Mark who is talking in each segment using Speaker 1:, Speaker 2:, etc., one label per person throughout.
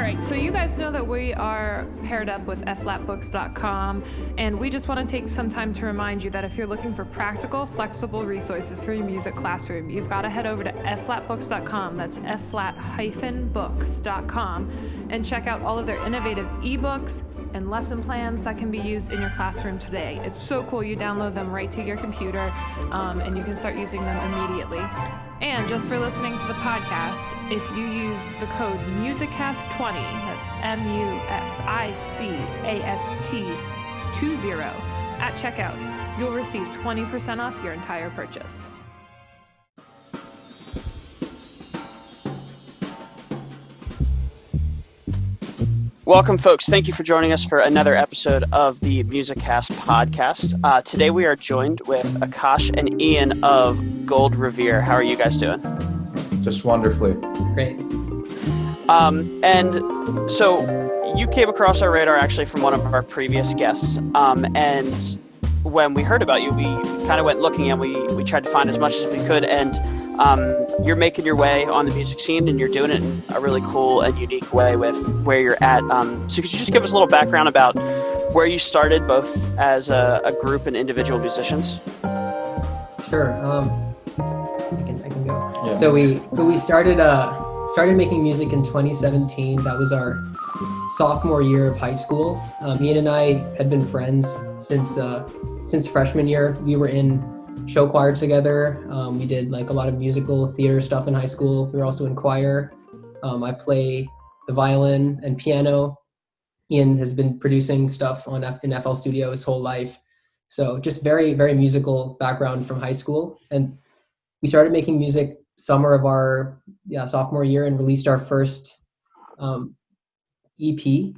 Speaker 1: right, so you guys know that we are paired up with flatbooks.com, and we just want to take some time to remind you that if you're looking for practical, flexible resources for your music classroom, you've got to head over to flatbooks.com, that's flat-books.com, and check out all of their innovative ebooks and lesson plans that can be used in your classroom today. It's so cool. You download them right to your computer, and you can start using them immediately. And just for listening to the podcast, if you use the code Musicast20, that's MUSICAST20 at checkout, you'll receive 20% off your entire purchase.
Speaker 2: Welcome, folks. Thank you for joining us for another episode of the Musicast podcast. Today we are joined with Akash and Ian of Gold Revere. How are you guys doing?
Speaker 3: Just wonderfully.
Speaker 4: Great.
Speaker 2: And so you came across our radar actually from one of our previous guests. And when we heard about you, we kind of went looking and we tried to find as much as we could. And you're making your way on the music scene, and you're doing it in a really cool and unique way with where you're at. So could you just give us a little background about where you started, both as a group and individual musicians?
Speaker 4: Sure. I can go.
Speaker 3: Yeah.
Speaker 4: So we started making music in 2017. That was our sophomore year of high school. Ian and I had been friends since freshman year. We were in show choir together. We did like a lot of musical theater stuff in high school. We were also in choir. I play the violin and piano. Ian has been producing stuff in FL Studio his whole life. So just very, very musical background from high school. And we started making music summer of our sophomore year and released our first EP,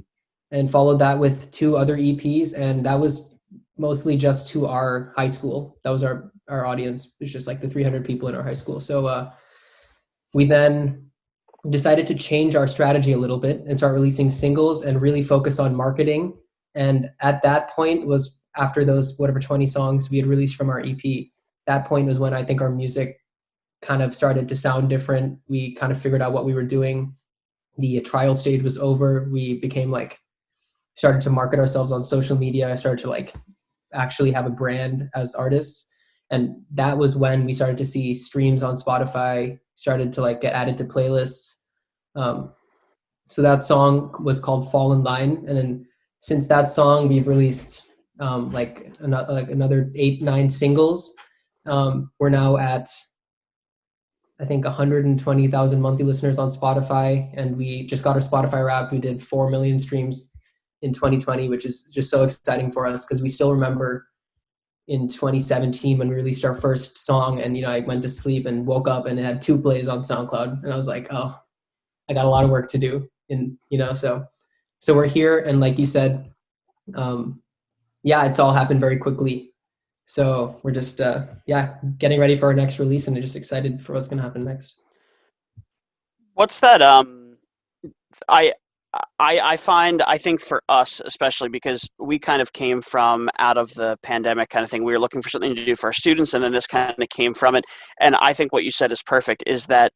Speaker 4: and followed that with 2 other EPs. And that was mostly just to our high school. That was our audience. It's just like the 300 people in our high school. So we then decided to change our strategy a little bit and start releasing singles and really focus on marketing. And at that point was after those 20 songs we had released from our EP. That point was when I think our music kind of started to sound different. We kind of figured out what we were doing. The trial stage was over. We became started to market ourselves on social media. I started to actually have a brand as artists. And that was when we started to see streams on Spotify, started to get added to playlists. So that song was called Fall in Line. And then since that song, we've released another 8-9 singles. We're now at, I think, 120,000 monthly listeners on Spotify. And we just got our Spotify Wrapped. We did 4 million streams in 2020, which is just so exciting for us because we still remember in 2017 when we released our first song, and I went to sleep and woke up and it had 2 plays on SoundCloud, and I was like, oh, I got a lot of work to do. And so we're here, and like you said, it's all happened very quickly. So we're just getting ready for our next release, and I'm just excited for what's going to happen next.
Speaker 2: What's that? I think for us, especially because we kind of came from out of the pandemic kind of thing, we were looking for something to do for our students, and then this kind of came from it. And I think what you said is perfect, is that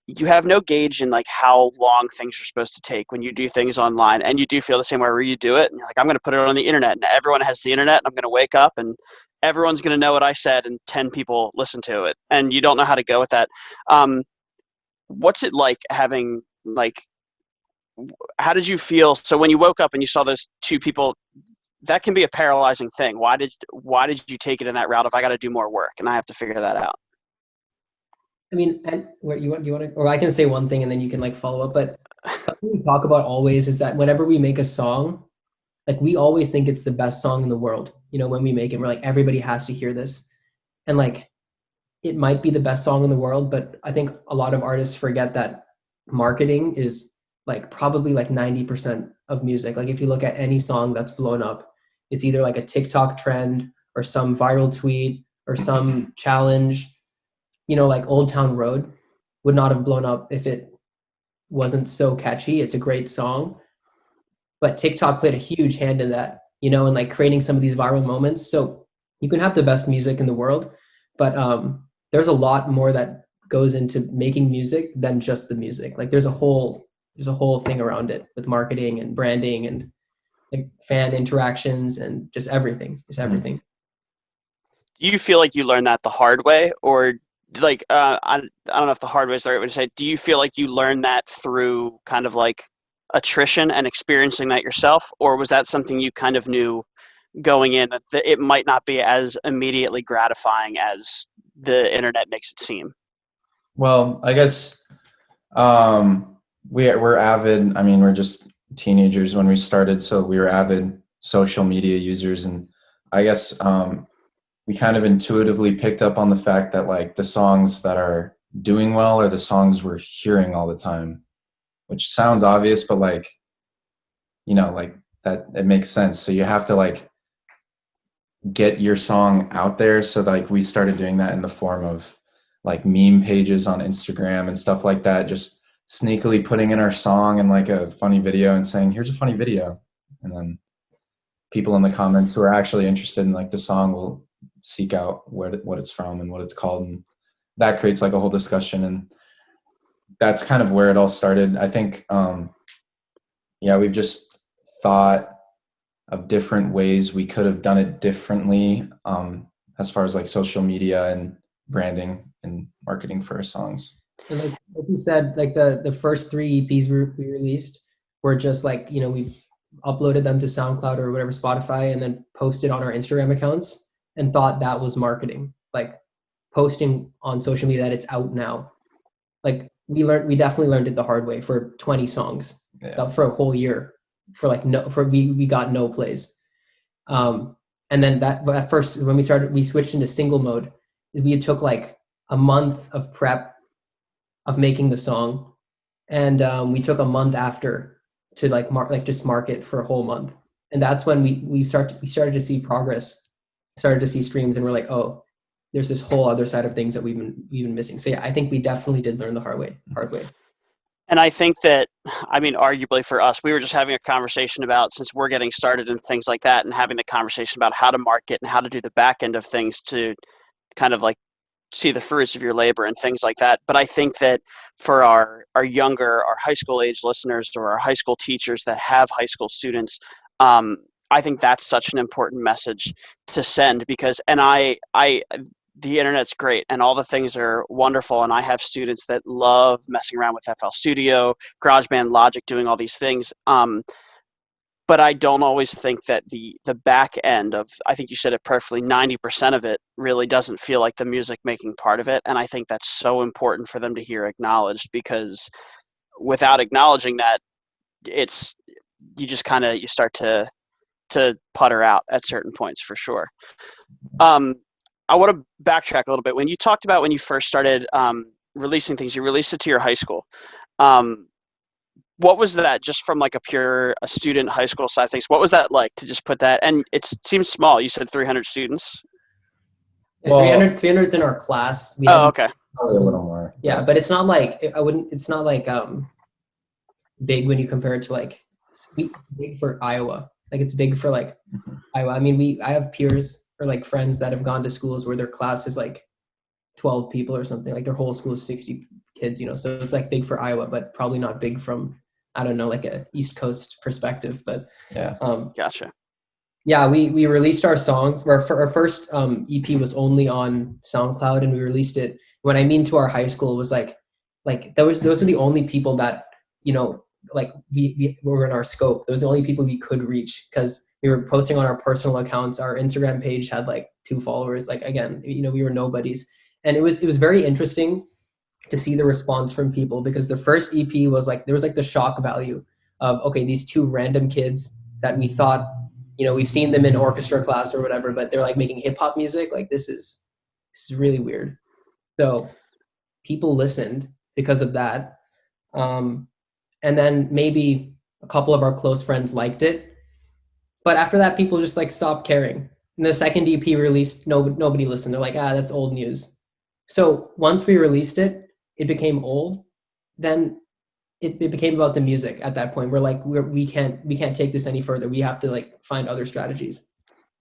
Speaker 2: you have no gauge in how long things are supposed to take when you do things online. And you do feel the same way where you do it and you're like, I'm going to put it on the internet, and everyone has the internet, and I'm going to wake up and everyone's going to know what I said and 10 people listen to it. And you don't know how to go with that. What's it like having how did you feel? So when you woke up and you saw those 2 people, that can be a paralyzing thing. Why did you take it in that route of I got to do more work and I have to figure that out?
Speaker 4: I mean, and what you want to, or I can say one thing and then you can follow up. But something we talk about always is that whenever we make a song, we always think it's the best song in the world. When we make it, we're everybody has to hear this, and it might be the best song in the world. But I think a lot of artists forget that marketing is probably 90% of music. If you look at any song that's blown up, it's either a TikTok trend or some viral tweet or some challenge. Old Town Road would not have blown up if it wasn't so catchy. It's a great song, but TikTok played a huge hand in that, and creating some of these viral moments. So you can have the best music in the world, but there's a lot more that goes into making music than just the music. There's a whole there's a whole thing around it with marketing and branding and like fan interactions and just everything. Just everything.
Speaker 2: Do you feel like you learned that the hard way, or like I don't know if the hard way is the right way to say it. Do you feel like you learned that through kind of like attrition and experiencing that yourself, or was that something you kind of knew going in that it might not be as immediately gratifying as the internet makes it seem?
Speaker 3: Well, I guess we're avid. I mean, we're just teenagers when we started, so we were avid social media users, and I guess we kind of intuitively picked up on the fact that like the songs that are doing well are the songs we're hearing all the time, which sounds obvious, but like, you know, like that, it makes sense. So you have to like get your song out there. So like we started doing that in the form of like meme pages on Instagram and stuff like that, just sneakily putting in our song and like a funny video and saying, here's a funny video. And then people in the comments who are actually interested in like the song will seek out what it's from and what it's called, and that creates like a whole discussion, and that's kind of where it all started. I think we've just thought of different ways we could have done it differently as far as like social media and branding and marketing for our songs.
Speaker 4: And like you said, like the first 3 EPs we released were just like, you know, we uploaded them to SoundCloud or whatever, Spotify, and then posted on our Instagram accounts and thought that was marketing, like posting on social media that it's out now. Like we definitely learned it the hard way for 20 songs for a whole year, for like we got no plays. And then but at first when we switched into single mode, we took like a month of prep of making the song, and we took a month after to like just market for a whole month, and that's when we started to see progress, started to see streams, and we're like, oh, there's this whole other side of things that we've been missing. So yeah, I think we definitely did learn the hard way.
Speaker 2: And I think that, I mean, arguably for us, we were just having a conversation about, since we're getting started and things like that, and having the conversation about how to market and how to do the back end of things to kind of like see the fruits of your labor and things like that. But I think that for our high school age listeners or our high school teachers that have high school students, I think that's such an important message to send, because, and the internet's great and all the things are wonderful, and I have students that love messing around with FL Studio, GarageBand, Logic, doing all these things. But I don't always think that the back end of, I think you said it perfectly, 90% of it really doesn't feel like the music making part of it. And I think that's so important for them to hear acknowledged, because without acknowledging that, you just kind of, you start to putter out at certain points for sure. I want to backtrack a little bit. When you talked about when you first started releasing things, you released it to your high school. What was that, just from like a student high school side of things? What was that like to just put that? And it seems small. You said 300 students.
Speaker 4: Yeah, well, 300's in our class.
Speaker 2: Okay.
Speaker 3: Probably a little more.
Speaker 4: Yeah, but it's not like it's not like big when you compare it to like big for Iowa. Like it's big for like Iowa. I mean, I have peers or like friends that have gone to schools where their class is like 12 people or something. Like their whole school is 60 kids, you know. So it's like big for Iowa, but probably not big from, I don't know, like a East Coast perspective. But
Speaker 3: yeah,
Speaker 2: gotcha.
Speaker 4: Yeah, we released our songs. Our first EP was only on SoundCloud, and we released it. What I mean to our high school was like those were the only people that, you know, like we were in our scope. Those are the only people we could reach, because we were posting on our personal accounts. Our Instagram page had like 2 followers. Like, again, you know, we were nobodies. And it was very interesting to see the response from people, because the first EP was like, there was like the shock value of, okay, these 2 random kids that we thought, you know, we've seen them in orchestra class or whatever, but they're like making hip hop music. Like this is really weird. So people listened because of that. And then maybe a couple of our close friends liked it. But after that, people just like stopped caring. And the second EP released, nobody listened. They're like, that's old news. So once we released it, it became old. Then it became about the music at that point. We're like, we can't take this any further. We have to like find other strategies.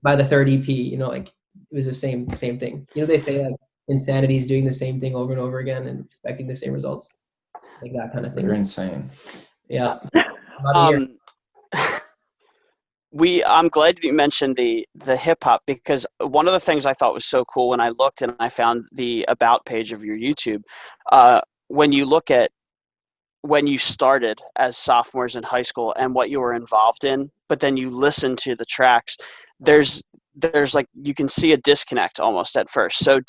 Speaker 4: By the third EP, you know, like it was the same thing. You know, they say like insanity is doing the same thing over and over again and expecting the same results. Like that kind of thing.
Speaker 3: You're insane.
Speaker 4: Yeah. About a year.
Speaker 2: Um, I'm glad that you mentioned the hip hop, because one of the things I thought was so cool when I looked and I found the about page of your YouTube, when you look at when you started as sophomores in high school and what you were involved in, but then you listen to the tracks, there's like, you can see a disconnect almost at first. So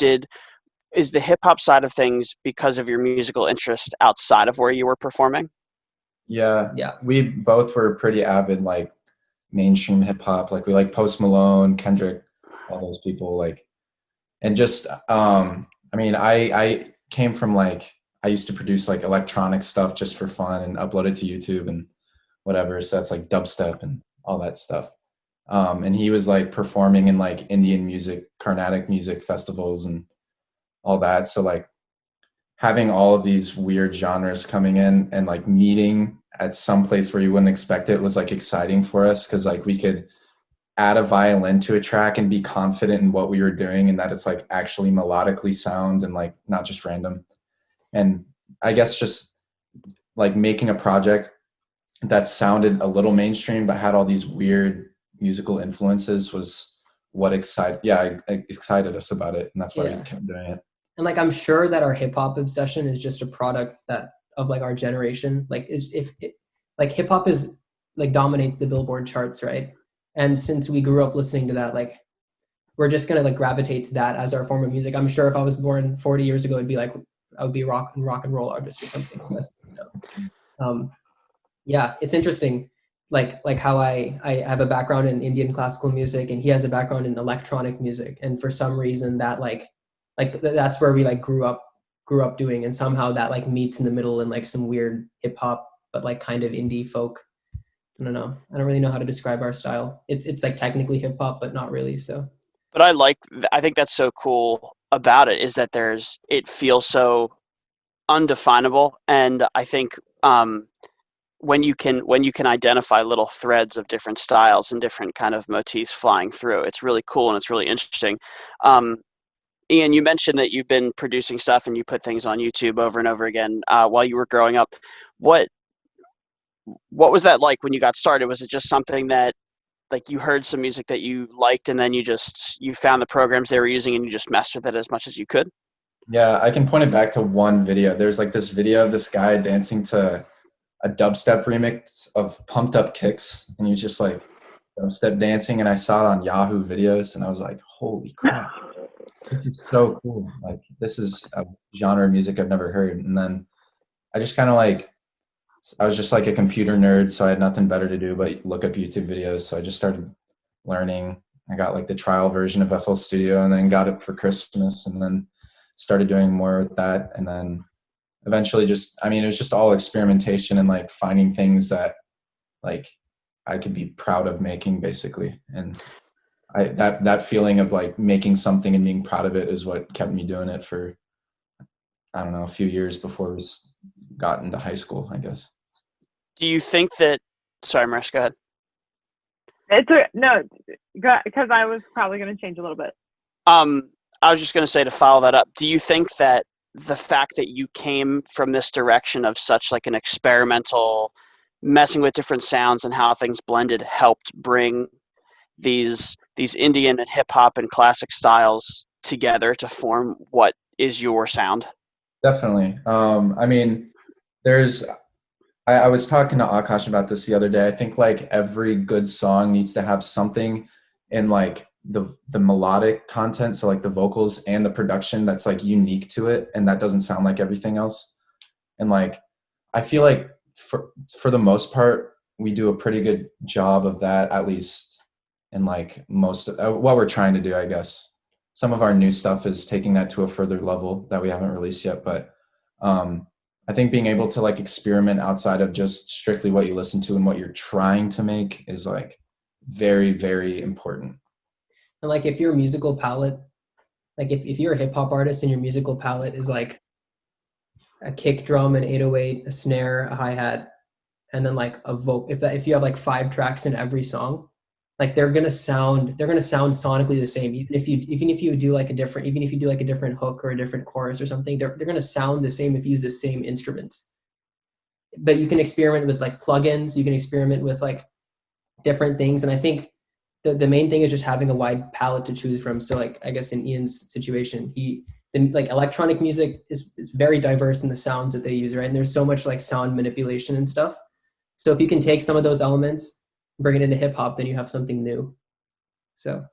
Speaker 2: is the hip hop side of things because of your musical interest outside of where you were performing?
Speaker 3: Yeah,
Speaker 4: Yeah.
Speaker 3: we both were pretty avid like mainstream hip hop. Like we like Post Malone, Kendrick, all those people. Like, and just I mean, I came from like, I used to produce like electronic stuff just for fun and upload it to YouTube and whatever. So that's like dubstep and all that stuff. And he was like performing in like Indian music, Carnatic music festivals and all that. So like having all of these weird genres coming in and like meeting at some place where you wouldn't expect it was like exciting for us, because like we could add a violin to a track and be confident in what we were doing and that it's like actually melodically sound and like not just random. And I guess just like making a project that sounded a little mainstream but had all these weird musical influences was what excited us about it, and that's why we
Speaker 4: Yeah.
Speaker 3: kept doing it.
Speaker 4: And like, I'm sure that our hip hop obsession is just a product that of like our generation. Like, like hip hop is like dominates the Billboard charts, right? And since we grew up listening to that, like we're just gonna like gravitate to that as our form of music. I'm sure if I was born 40 years ago, it'd be like I would be rock and roll artist or something. But, yeah, it's interesting. Like how I have a background in Indian classical music and he has a background in electronic music, and for some reason that that's where we like grew up doing, and somehow that like meets in the middle in like some weird hip hop but like kind of indie folk. I don't know. I don't really know how to describe our style. It's like technically hip hop but not really. So
Speaker 2: But I think that's so cool about it, is that it feels so undefinable. And I think when you can identify little threads of different styles and different kind of motifs flying through, it's really cool and it's really interesting. Um, Ian, you mentioned that you've been producing stuff and you put things on YouTube over and over again while you were growing up. What what was that like when you got started? Was it just something that, like, you heard some music that you liked and then you found the programs they were using and you just messed with it as much as you could?
Speaker 3: Yeah, I can point it back to one video. There's like this video of this guy dancing to a dubstep remix of Pumped Up Kicks, and he was just like dubstep dancing, and I saw it on Yahoo videos and I was like, holy crap, this is so cool. Like, this is a genre of music I've never heard. And then I just kind of like, I was just like a computer nerd, so I had nothing better to do but look up YouTube videos. So I just started learning. I got like the trial version of FL Studio and then got it for Christmas, and then started doing more with that. And then eventually it was just all experimentation and like finding things that like I could be proud of making, basically. And that feeling of like making something and being proud of it is what kept me doing it for, I don't know, a few years before it got into high school, I guess.
Speaker 2: Do you think that? Sorry, Marish, go ahead.
Speaker 5: No, because I was probably going to change a little bit.
Speaker 2: I was just going to say, to follow that up, do you think that the fact that you came from this direction of such like an experimental, messing with different sounds and how things blended, helped bring these Indian and hip hop and classic styles together to form what is your sound?
Speaker 3: Definitely. I mean, I was talking to Akash about this the other day. I think like every good song needs to have something in like the melodic content, so like the vocals and the production, that's like unique to it and that doesn't sound like everything else. And like I feel like for the most part we do a pretty good job of that, at least in like most of what we're trying to do, I guess. Some of our new stuff is taking that to a further level that we haven't released yet, but I think being able to like experiment outside of just strictly what you listen to and what you're trying to make is like very, very important.
Speaker 4: and like if your musical palette, like if you're a hip hop artist and your musical palette is like a kick drum, an 808, a snare, a hi-hat, and then like a if you have like 5 tracks in every song, like they're gonna sound sonically the same. Even if you do like a different hook or a different chorus or something, they're gonna sound the same if you use the same instruments. but you can experiment with like plugins, you can experiment with like different things. And I think the main thing is just having a wide palette to choose from. So like, I guess in Ian's situation, like electronic music is very diverse in the sounds that they use, right? And there's so much like sound manipulation and stuff. So if you can take some of those elements, bring it into hip hop, then you have something new. So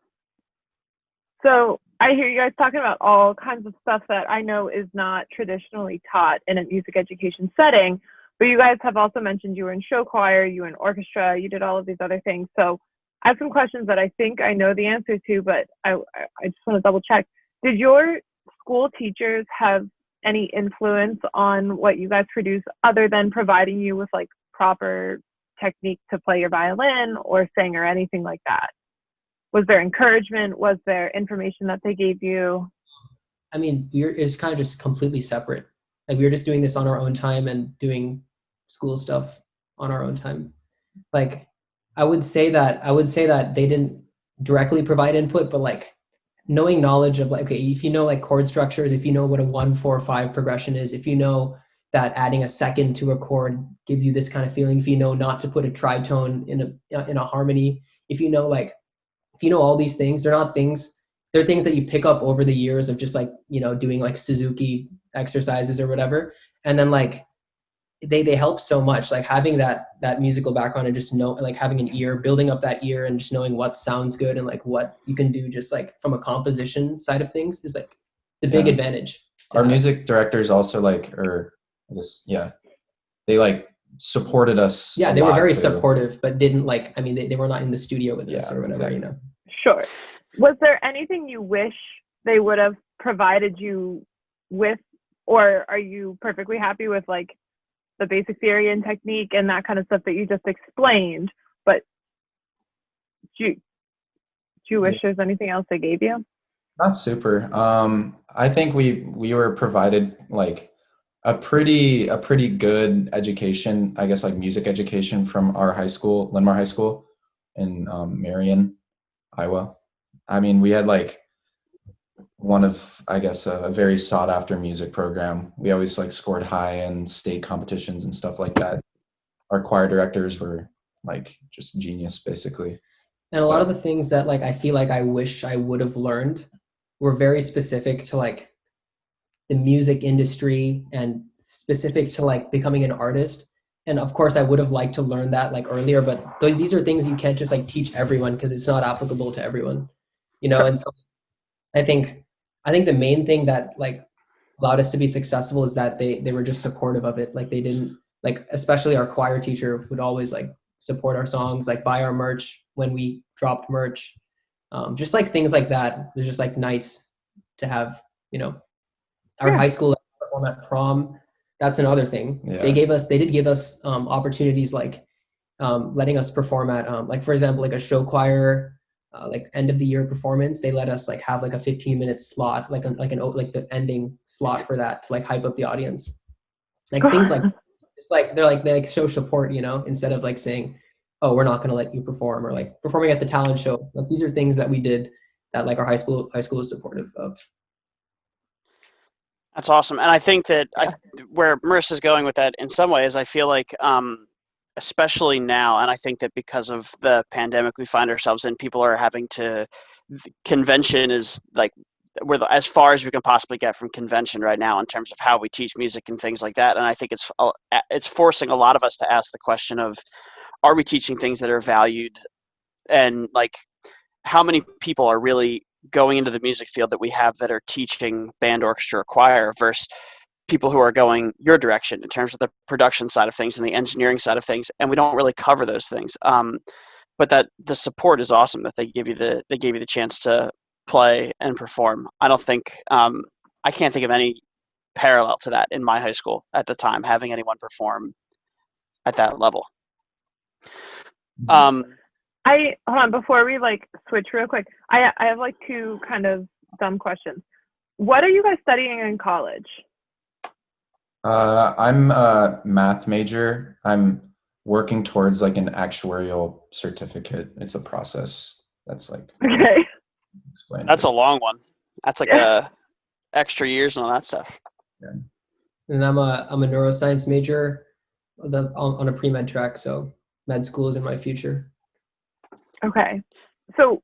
Speaker 5: I hear you guys talking about all kinds of stuff that I know is not traditionally taught in a music education setting, but you guys have also mentioned you were in show choir, you were in orchestra, you did all of these other things. So I have some questions that I think I know the answer to, but I just want to double check. Did your school teachers have any influence on what you guys produce other than providing you with like proper technique to play your violin or sing or anything like that? Was there encouragement? Was there information that they gave you?
Speaker 4: I mean, it's kind of just completely separate. Like we were just doing this on our own time and doing school stuff on our own time. Like I would say that they didn't directly provide input, but like knowing knowledge of like, okay, if you know like chord structures, if you know what a 1-4-5 progression is, if you know that adding a second to a chord gives you this kind of feeling, if you know not to put a tritone in a harmony, if you know all these things, they're things that you pick up over the years of just like, doing like Suzuki exercises or whatever. And then like they help so much, like having that musical background and just like having an ear, building up that ear and just knowing what sounds good and like what you can do just like from a composition side of things is like the big advantage.
Speaker 3: Our music directors also they like supported us.
Speaker 4: Yeah, they were very supportive, but didn't like, I mean, they were not in the studio with us or whatever,
Speaker 3: exactly.
Speaker 5: Sure. Was there anything you wish they would have provided you with, or are you perfectly happy with like the basic theory and technique and that kind of stuff that you just explained? But do you wish there's anything else they gave you?
Speaker 3: Not super. I think we were provided like a pretty good education, I guess, like music education from our high school, Linmar High School in Marion, Iowa. I mean, we had like one of, I guess, a very sought after music program. We always like scored high in state competitions and stuff like that. Our choir directors were like just genius, basically.
Speaker 4: And a lot of the things that like I feel like I wish I would have learned were very specific to like the music industry and specific to like becoming an artist. And of course I would have liked to learn that like earlier, but these are things you can't just like teach everyone because it's not applicable to everyone, And so I think the main thing that like allowed us to be successful is that they were just supportive of it. Like they didn't like, especially our choir teacher would always like support our songs, like buy our merch when we dropped merch. Just like things like that. It was just like nice to have, our high school perform at prom. That's another thing.
Speaker 3: Yeah.
Speaker 4: They did give us opportunities like letting us perform at like, for example, like a show choir, like end of the year performance. They let us like have like a 15-minute slot, like the ending slot for that to like hype up the audience. Like things like it's like they like show support, instead of like saying, oh, we're not going to let you perform, or like performing at the talent show. Like these are things that we did that like our high school is supportive of.
Speaker 2: That's awesome. And I think that where Marissa's going with that in some ways, I feel like, especially now, and I think that because of the pandemic we find ourselves in, people are having to, convention is like, we're as far as we can possibly get from convention right now in terms of how we teach music and things like that. And I think it's forcing a lot of us to ask the question of, are we teaching things that are valued? And like, how many people are really going into the music field that we have that are teaching band, orchestra, or choir versus people who are going your direction in terms of the production side of things and the engineering side of things, and we don't really cover those things. But that the support is awesome that they gave you the chance to play and perform. I don't think I can't think of any parallel to that in my high school at the time, having anyone perform at that level.
Speaker 5: Hold on, before we like switch real quick, I have like two kind of dumb questions. What are you guys studying in college?
Speaker 3: I'm a math major. I'm working towards like an actuarial certificate. It's a process that's like explained.
Speaker 2: That's a long one. That's like a extra years and all that stuff.
Speaker 4: Yeah. And I'm a neuroscience major. on a pre-med track. So med school is in my future.
Speaker 5: Okay. So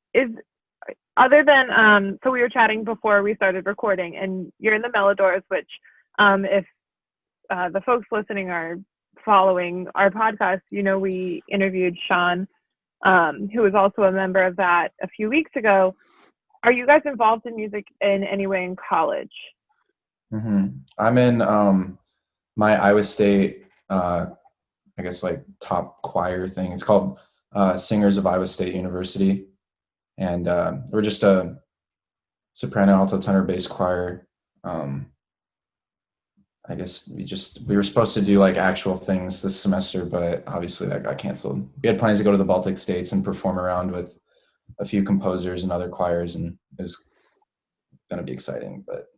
Speaker 5: other than, so we were chatting before we started recording, and you're in the Melodors, which if the folks listening are following our podcast, we interviewed Sean, who was also a member of that a few weeks ago. Are you guys involved in music in any way in college?
Speaker 3: Mm-hmm. I'm in my Iowa State, I guess like top choir thing. It's called Singers of Iowa State University. And we're just a soprano, alto, tenor, bass choir. I guess we were supposed to do like actual things this semester, but obviously that got canceled. We had plans to go to the Baltic States and perform around with a few composers and other choirs, and it was going to be exciting, but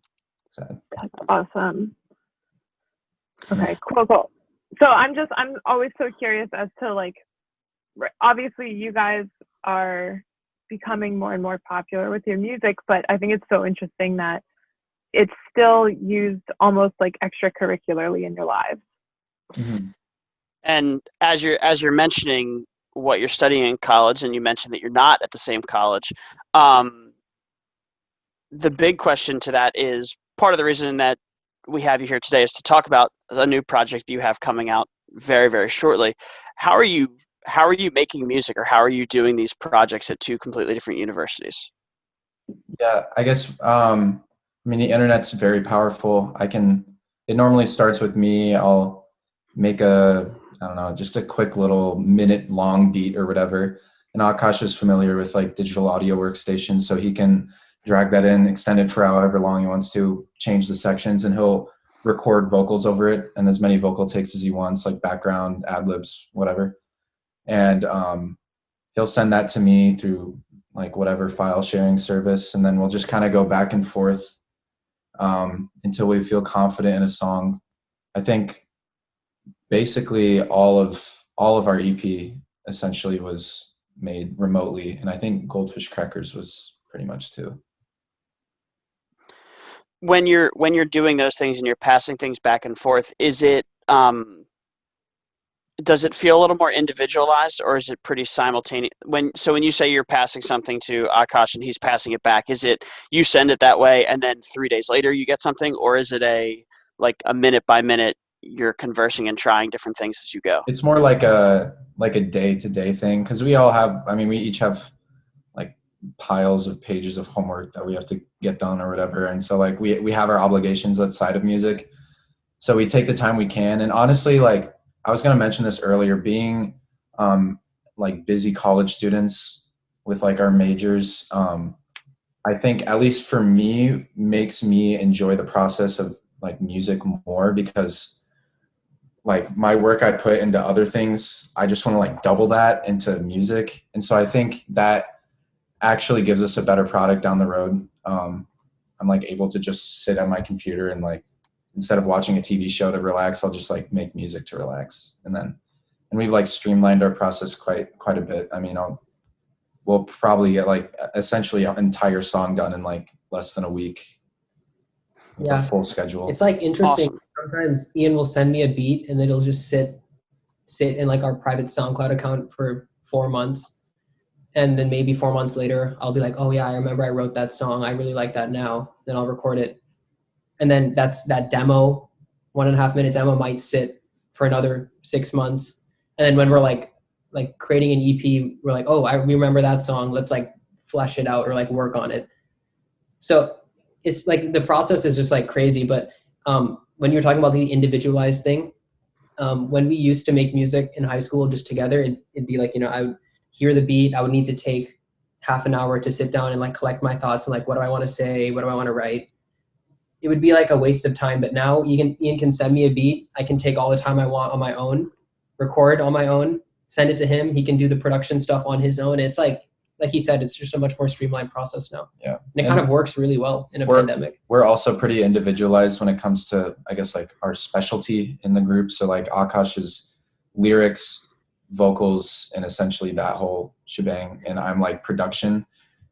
Speaker 3: sad.
Speaker 5: That's awesome. Okay, cool. So I'm always so curious as to, like, obviously you guys are becoming more and more popular with your music, but I think it's so interesting that it's still used almost like extracurricularly in your lives.
Speaker 3: Mm-hmm.
Speaker 2: And as you're mentioning what you're studying in college, and you mentioned that you're not at the same college, the big question to that is, part of the reason that we have you here today is to talk about a new project you have coming out very, very shortly. How are you making music, or how are you doing these projects at two completely different universities?
Speaker 3: Yeah, I guess, the internet's very powerful. It normally starts with me. I'll make just a quick little minute long beat or whatever. And Akash is familiar with like digital audio workstations, so he can drag that in, extend it for however long he wants to, change the sections, and he'll record vocals over it and as many vocal takes as he wants, like background, ad-libs, whatever. And he'll send that to me through like whatever file sharing service, and then we'll just kind of go back and forth until we feel confident in a song. I think basically all of our EP essentially was made remotely, and I think Goldfish Crackers was pretty much too.
Speaker 2: When you're doing those things and you're passing things back and forth, is it does it feel a little more individualized, or is it pretty simultaneous? When you say you're passing something to Akash and he's passing it back, is it you send it that way and then 3 days later you get something, or is it a minute by minute you're conversing and trying different things as you go?
Speaker 3: It's more like a day-to-day thing, because we each have like piles of pages of homework that we have to get done or whatever, and so like we have our obligations outside of music, so we take the time we can. And honestly, like I was going to mention this earlier, being like busy college students with like our majors, I think at least for me makes me enjoy the process of like music more, because like my work I put into other things, I just want to like double that into music. And so I think that actually gives us a better product down the road. I'm like able to just sit at my computer and like, instead of watching a TV show to relax, I'll just like make music to relax. And we've like streamlined our process quite a bit. I mean, we'll probably get like essentially an entire song done in like less than a week.
Speaker 4: Yeah.
Speaker 3: A full schedule.
Speaker 4: It's like interesting.
Speaker 2: Awesome.
Speaker 4: Sometimes Ian will send me a beat and then it'll just sit in like our private SoundCloud account for 4 months. And then maybe 4 months later, I'll be like, oh yeah, I remember I wrote that song. I really like that now. Then I'll record it. And then that demo, 1.5 minute demo might sit for another 6 months. And then when we're like creating an EP, we're like, oh, I remember that song. Let's like flesh it out or like work on it. So it's like the process is just like crazy. But when you're talking about the individualized thing, when we used to make music in high school just together, it'd be like, I would hear the beat. I would need to take half an hour to sit down and like collect my thoughts and like, what do I want to say? What do I want to write? It would be like a waste of time. But now Ian can send me a beat. I can take all the time I want on my own, record on my own, send it to him. He can do the production stuff on his own. It's like he said, it's just a much more streamlined process now.
Speaker 3: Yeah.
Speaker 4: And it kind of works really well in a pandemic.
Speaker 3: We're also pretty individualized when it comes to, I guess, like our specialty in the group. So like Akash's lyrics, vocals, and essentially that whole shebang. And I'm like production.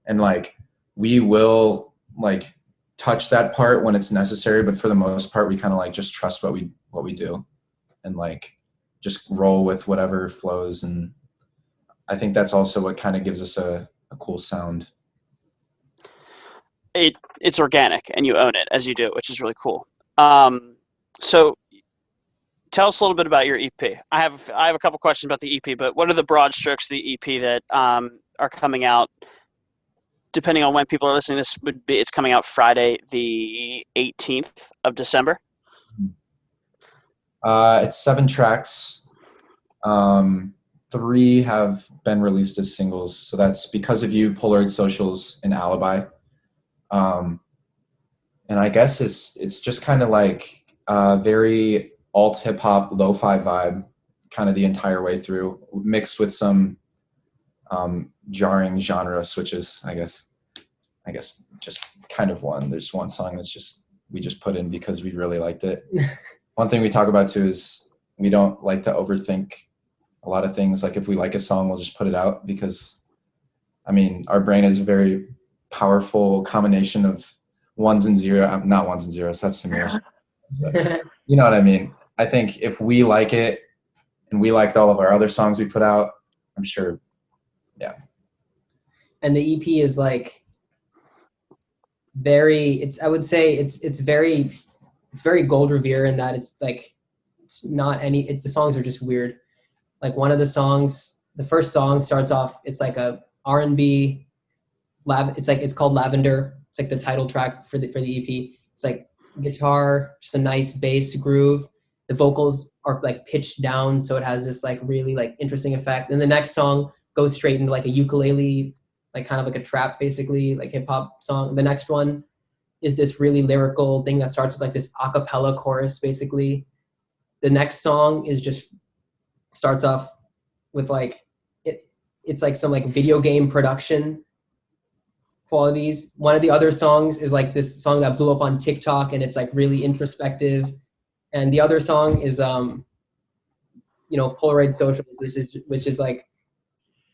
Speaker 3: And like we will like touch that part when it's necessary, but for the most part we kind of like just trust what we do. And like just roll with whatever flows. And I think that's also what kind of gives us a cool sound.
Speaker 2: It's organic and you own it as you do it, which is really cool. So tell us a little bit about your EP. I have a couple questions about the EP, but what are the broad strokes of the EP that are coming out? Depending on when people are listening, it's coming out Friday, the 18th of December.
Speaker 3: It's 7 tracks. 3 have been released as singles. So that's Because of You, Polaroid Socials, and Alibi. And I guess it's just kind of like very alt hip hop, lo-fi vibe, kind of the entire way through, mixed with some jarring genre switches. I guess just kind of one. There's one song we just put in because we really liked it. One thing we talk about too is we don't like to overthink a lot of things. Like if we like a song, we'll just put it out because, I mean, our brain is a very powerful combination of ones and zeros, not ones and zeros, that's simulation. But you know what I mean? I think if we like it and we liked all of our other songs we put out, I'm sure, yeah.
Speaker 4: And the EP is like very, I would say it's very Gold Revere in that it's like, it's not the songs are just weird. Like one of the songs, the first song starts off, it's like a R&B, it's called Lavender. It's like the title track for the EP. It's like guitar, just a nice bass groove. The vocals are like pitched down, so it has this like really like interesting effect. And the next song goes straight into like a ukulele, like kind of like a trap, basically, like hip hop song. The next one is this really lyrical thing that starts with like this a cappella chorus, basically. The next song is just starts off with like it's like some like video game production qualities. One of the other songs is like this song that blew up on TikTok and it's like really introspective. And the other song is Polaroid Socials, which is like,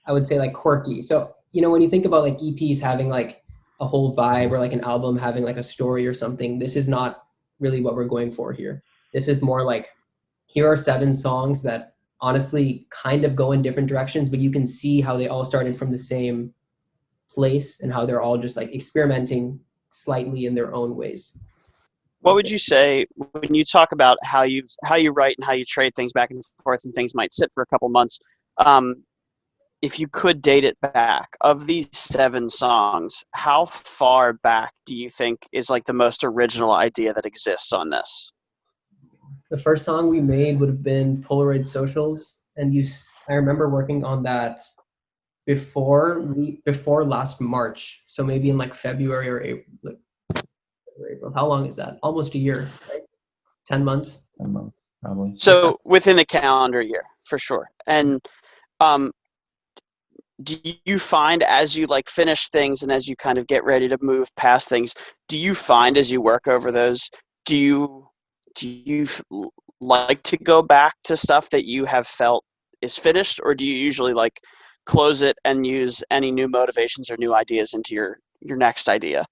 Speaker 4: I would say like quirky. So, when you think about like EPs having like a whole vibe or like an album having like a story or something, this is not really what we're going for here. This is more like, here are 7 songs that honestly kind of go in different directions, but you can see how they all started from the same place and how they're all just like experimenting slightly in their own ways.
Speaker 2: What would you say when you talk about how you write and how you trade things back and forth and things might sit for a couple months? If you could date it back, of these 7 songs, how far back do you think is like the most original idea that exists on this?
Speaker 4: The first song we made would have been Polaroid Socials, and I remember working on that before last March, so maybe in like February or April. How long is that? Almost a year, right? 10 months.
Speaker 3: 10 months, probably.
Speaker 2: So within the calendar year, for sure. And do you find as you like finish things and as you kind of get ready to move past things, do you find as you work over those, do you like to go back to stuff that you have felt is finished, or do you usually like close it and use any new motivations or new ideas into your next idea?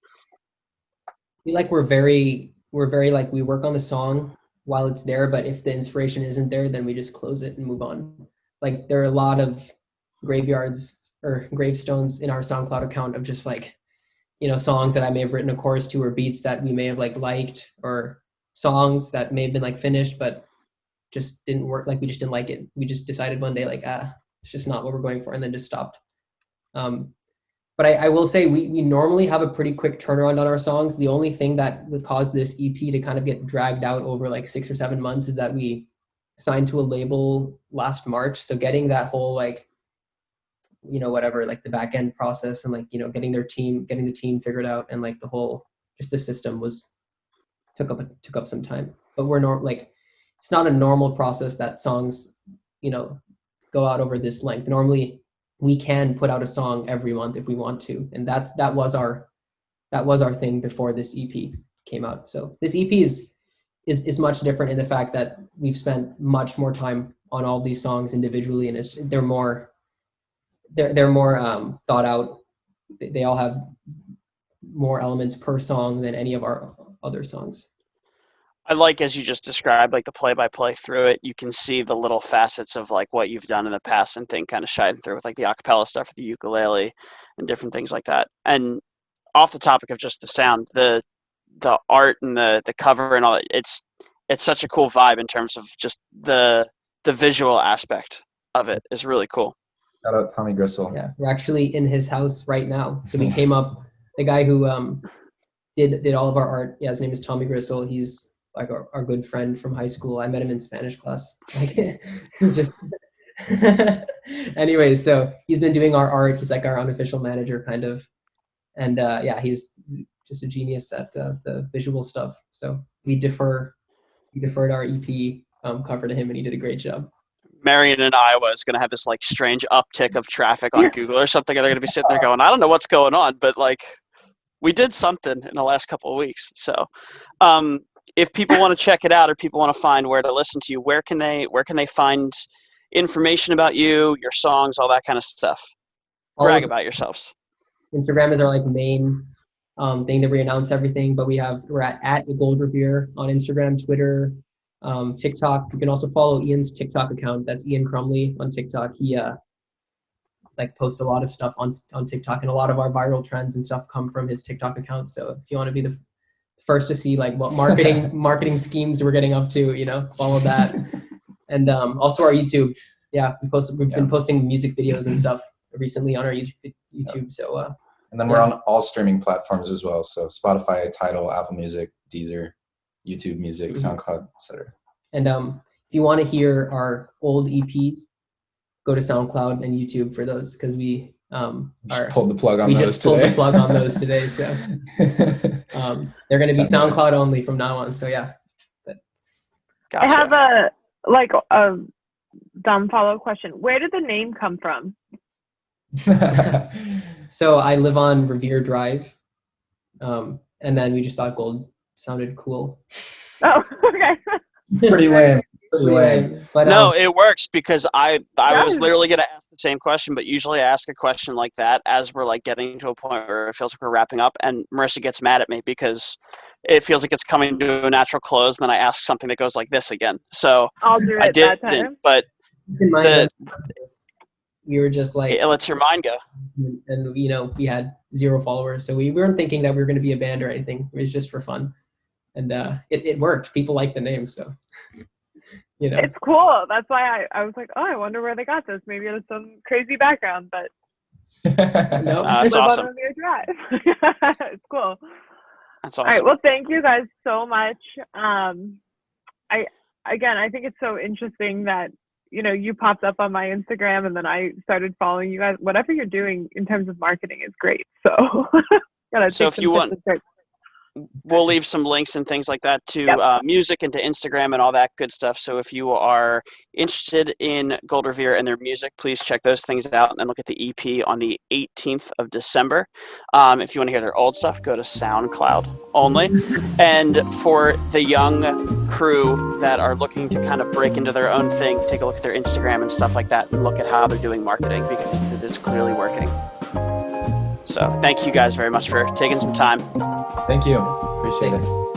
Speaker 4: I feel like we're very like, we work on the song while it's there, but if the inspiration isn't there, then we just close it and move on. Like there are a lot of graveyards or gravestones in our SoundCloud account of just like, songs that I may have written a chorus to, or beats that we may have like liked, or songs that may have been like finished but just didn't work. Like we just didn't like it. We just decided one day like, it's just not what we're going for, and then just stopped. But I will say we normally have a pretty quick turnaround on our songs. The only thing that would cause this EP to kind of get dragged out over like 6 or 7 months is that we signed to a label last March. So getting that whole like, whatever, like the back end process and like, getting the team figured out, and like the whole, just the system took up some time. But we're like, it's not a normal process that songs, go out over this length. Normally we can put out a song every month if we want to. And that was our thing before this EP came out. So this EP is much different in the fact that we've spent much more time on all these songs individually, and they're more thought out. They all have more elements per song than any of our other songs.
Speaker 2: I like, as you just described, like the play-by-play through it, you can see the little facets of like what you've done in the past and think kind of shining through with like the acapella stuff, the ukulele, and different things like that. And off the topic of just the sound, the art and the cover and all that, it's such a cool vibe in terms of just the visual aspect of it is really cool.
Speaker 3: Shout out Tommy Gristle.
Speaker 4: Yeah, we're actually in his house right now. So we came up. The guy who did all of our art, yeah, his name is Tommy Gristle. He's like our good friend from high school. I met him in Spanish class. Like, it's just anyway, so he's been doing our art. He's like our unofficial manager kind of. And yeah, he's just a genius at the visual stuff. So we deferred our EP cover to him, and he did a great job.
Speaker 2: Marion in Iowa is going to have this like strange uptick of traffic on Google or something. And they're going to be sitting there going, I don't know what's going on, but like we did something in the last couple of weeks. So if people want to check it out or people want to find where to listen to you, where can they find information about you, your songs, all that kind of stuff? Brag about yourselves.
Speaker 4: Instagram is our like main thing that we announce everything, but we're at the Gold Revere on Instagram, Twitter, TikTok. You can also follow Ian's TikTok account. That's Ian Crumley on TikTok. He like posts a lot of stuff on TikTok, and a lot of our viral trends and stuff come from his TikTok account. So if you want to be the first to see like what marketing schemes we're getting up to, follow that. And also our YouTube. Yeah, we've been posting music videos and stuff recently on our YouTube. So
Speaker 3: and then we're on all streaming platforms as well. So Spotify, Tidal, Apple Music, Deezer, YouTube Music, SoundCloud, etc. And
Speaker 4: if you want to hear our old EPs, go to SoundCloud and YouTube for those, because we
Speaker 3: pulled the plug on those today.
Speaker 4: So they're going to be SoundCloud only from now on. So yeah.
Speaker 5: Gotcha. I have a dumb follow question. Where did the name come from?
Speaker 4: So I live on Revere Drive, and then we just thought gold sounded cool.
Speaker 5: Oh, okay.
Speaker 3: Pretty lame.
Speaker 4: But
Speaker 2: no, it works, because I was literally going to ask the same question, but usually I ask a question like that as we're like getting to a point where it feels like we're wrapping up, and Marissa gets mad at me because it feels like it's coming to a natural close, and then I ask something that goes like this again. So
Speaker 5: I'll do it that time.
Speaker 2: But
Speaker 4: we were just like,
Speaker 2: it lets your mind go.
Speaker 4: And we had 0 followers, so we weren't thinking that we were going to be a band or anything. It was just for fun, and it worked. People liked the name, so
Speaker 5: it's cool. That's why I was like, oh, I wonder where they got this. Maybe it has some crazy background, but
Speaker 4: no,
Speaker 2: it's awesome.
Speaker 5: It's cool.
Speaker 2: That's awesome.
Speaker 5: All right, well, thank you guys so much. I think it's so interesting that you popped up on my Instagram, and then I started following you guys. Whatever you're doing in terms of marketing is great. So,
Speaker 2: if you want, we'll leave some links and things like that to music and to Instagram and all that good stuff. So if you are interested in Gold Revere and their music, please check those things out and look at the EP on the 18th of December. If you want to hear their old stuff, go to SoundCloud only. And for the young crew that are looking to kind of break into their own thing, take a look at their Instagram and stuff like that, and look at how they're doing marketing, because it's clearly working. So thank you guys very much for taking some time.
Speaker 3: Thank you. Appreciate it.